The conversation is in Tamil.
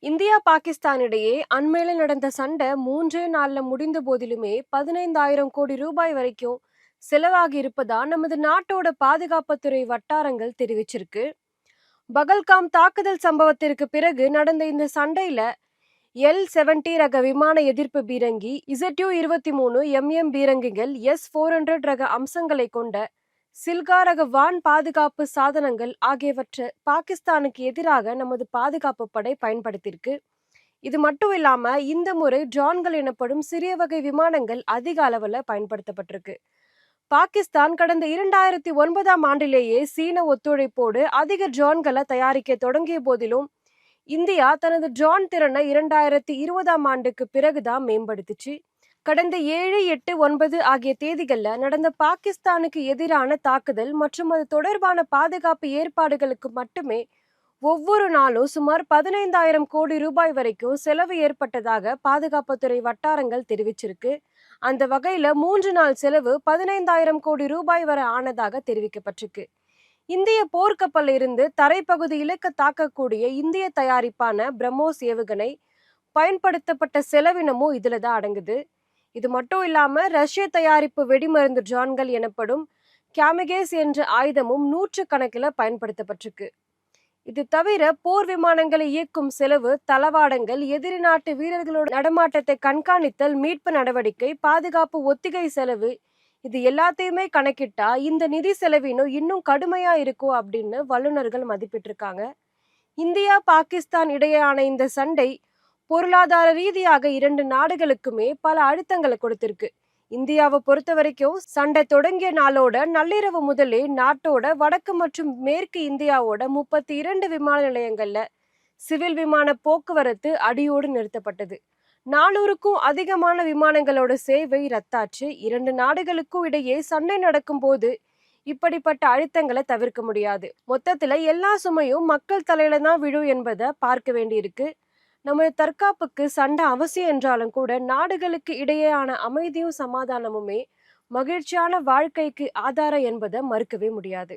இந்தியா பாகிஸ்தான் இடையே அண்மையில நடந்த சண்டை 3 நாள்ல முடிந்த போதிலுமே 15,000 கோடி ரூபாய் வரைக்கும் செலவாகி இருப்பதா நமது நாட்டோட பாதுகாப்புத்துறை வட்டாரங்கள் தெரிவிச்சிருக்கு. பகல்காம் தாக்குதல் சம்பவத்திற்கு பிறகு நடந்த இந்த சண்டையில L-70 ரக விமான எதிர்ப்பு பீரங்கி, ZU-23 பீரங்கிகள், S-400 ரக அம்சங்களை கொண்ட சில்கா ரக வான் பாதுகாப்பு சாதனங்கள் ஆகியவற்றை பாகிஸ்தானுக்கு எதிராக நமது பாதுகாப்பு படை பயன்படுத்தியிருக்கு. இது மட்டும் இல்லாம இந்த முறை ட்ரோன்கள் எனப்படும் சிறிய வகை விமானங்கள் அதிக அளவுல பயன்படுத்தப்பட்டிருக்கு. பாகிஸ்தான் கடந்த 2009ஆம் ஆண்டிலேயே சீன ஒத்துழைப்போடு அதிக ட்ரோன்களை தயாரிக்க தொடங்கிய போதிலும் இந்தியா தனது ட்ரோன் திறனை 2020ஆம் ஆண்டுக்கு பிறகுதான் மேம்படுத்துச்சு. கடந்த 7, 8, 9 ஆகிய தேதிகள்ல நடந்த பாகிஸ்தானுக்கு எதிரான தாக்குதல் மற்றும் அது தொடர்பான பாதுகாப்பு ஏற்பாடுகளுக்கு மட்டுமே ஒவ்வொரு நாளும் சுமார் 15,000 கோடி ரூபாய் வரைக்கும் செலவு ஏற்பட்டதாக பாதுகாப்புத்துறை வட்டாரங்கள் தெரிவிச்சிருக்கு. அந்த வகையில 3 நாள் செலவு 15,000 கோடி ரூபாய் வரை ஆனதாக தெரிவிக்கப்பட்டிருக்கு. இந்திய போர்க்கப்பல் இருந்து தரைப்பகுதி இலக்க தாக்கக்கூடிய இந்திய தயாரிப்பான பிரம்மோஸ் ஏவுகணை பயன்படுத்தப்பட்ட செலவினமும் இதுலதான் அடங்குது. இது மட்டும் இல்லாம ரஷ்ய தயாரிப்பு வெடிமருந்து ட்ரோன்கள் எனப்படும் கேமிகேஸ் என்ற ஆயுதமும் 100 கணக்கில் பயன்படுத்தப்பட்டிருக்கு. இது தவிர போர் விமானங்களை இயக்கும் செலவு, தளவாடங்கள், எதிரி நாட்டு வீரர்களோட நடமாட்டத்தை கண்காணித்தல், மீட்பு நடவடிக்கை, பாதுகாப்பு ஒத்திகை செலவு, இது எல்லாத்தையுமே கணக்கிட்டா இந்த நிதி செலவினம் இன்னும் கடுமையா இருக்கும் அப்படின்னு வல்லுநர்கள் மதிப்பிட்டிருக்காங்க. இந்தியா பாகிஸ்தான் இடையேயான இந்த சண்டை பொருளாதார ரீதியாக 2 நாடுகளுக்குமே பல அழுத்தங்களை கொடுத்திருக்கு. இந்தியாவை பொறுத்த வரைக்கும் சண்டை தொடங்கிய நாளோட நள்ளிரவு முதலே நாட்டோட வடக்கு மற்றும் மேற்கு இந்தியாவோட 32 விமான நிலையங்கள்ல சிவில் விமான போக்குவரத்து அடியோடு நிறுத்தப்பட்டது. 400க்கும் அதிகமான விமானங்களோட சேவை ரத்தாச்சு. 2 நாடுகளுக்கும் இடையே சண்டை நடக்கும் போது இப்படிப்பட்ட அழுத்தங்களை தவிர்க்க முடியாது. மொத்தத்துல எல்லா சுமையும் மக்கள் தலையில தான் விழும் என்பதை பார்க்க வேண்டியிருக்கு. நமது தற்காப்புக்கு சண்டை அவசியம் என்றாலும் கூட நாடுகளுக்கு இடையேயான அமைதியும் சமாதானமுமே மகிழ்ச்சியான வாழ்க்கைக்கு ஆதாரம் என்பதை மறுக்கவே முடியாது.